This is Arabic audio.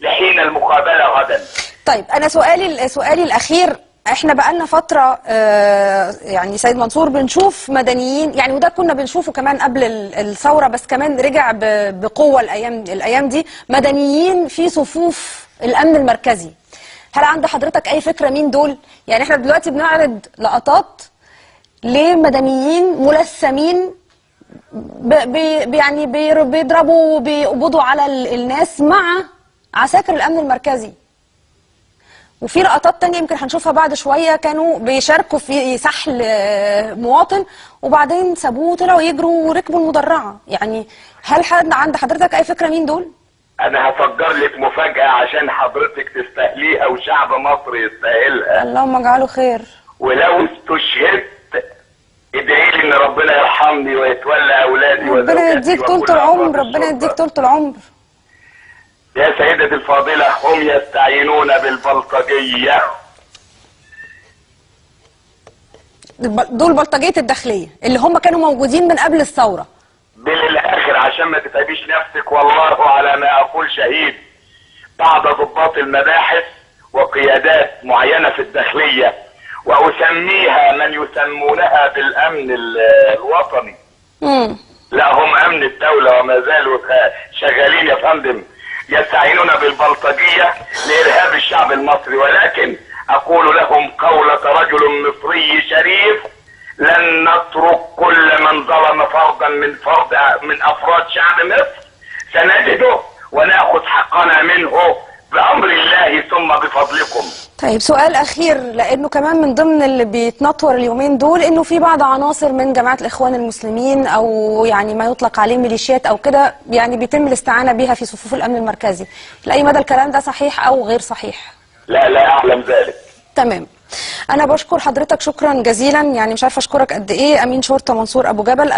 لحين المقابلة غدا. طيب أنا سؤالي الأخير، احنا بقالنا فترة يعني سيد منصور بنشوف مدنيين، يعني وده كنا بنشوفه كمان قبل الثورة بس كمان رجع بقوة الأيام دي، مدنيين في صفوف الأمن المركزي. هل عند حضرتك أي فكرة مين دول؟ يعني احنا دلوقتي بنعرض لقطات لمدنيين ملثمين يعني بيضربوا وبيقبضوا على الناس مع عساكر الأمن المركزي، وفي لقطات تانية يمكن هنشوفها بعد شوية كانوا بيشاركوا في سحل مواطن وبعدين سابوه وطلعوا يجروا وركبوا المدرعة. يعني هل عند حضرتك أي فكرة مين دول؟ أنا هفجر لك مفاجأة عشان حضرتك تستاهليها وشعب مصر يستاهلها. اللهم اجعله خير. ولو استشهدت ادعي لي إن ربنا يرحمني ويتولى أولادي ربنا يديك طولة العمر، ربنا يديك طولة العمر. يا سيدتي الفاضلة، هم يستعينون بالبلطجية. دول بلطجية الداخلية اللي هم كانوا موجودين من قبل الثورة. بالاخر عشان ما تتعبيش نفسك، والله على ما اقول شهيد، بعض ضباط المباحث وقيادات معينة في الداخلية، واسميها من يسمونها بالامن الوطني. لا، هم امن الدولة وما زالوا شغالين يا فندم، يستعينون بالبلطجية لإرهاب الشعب المصري. ولكن أقول لهم قولة رجل مصري شريف: لن نترك كل من ظلم فردا من أفراد شعب مصر، سنجده ونأخذ حقنا منه بأمر الله ثم بفضلكم. طيب سؤال أخير، لأنه كمان من ضمن اللي بيتنطور اليومين دول إنه في بعض عناصر من جماعة الإخوان المسلمين أو يعني ما يطلق عليه ميليشيات أو كده، يعني بيتم الاستعانة بها في صفوف الأمن المركزي. لأي مدى الكلام ده صحيح أو غير صحيح؟ لا أعلم ذلك. تمام. أنا بشكر حضرتك شكرا جزيلا، يعني مش عارفة أشكرك قد إيه. أمين شرطة منصور أبو جبل.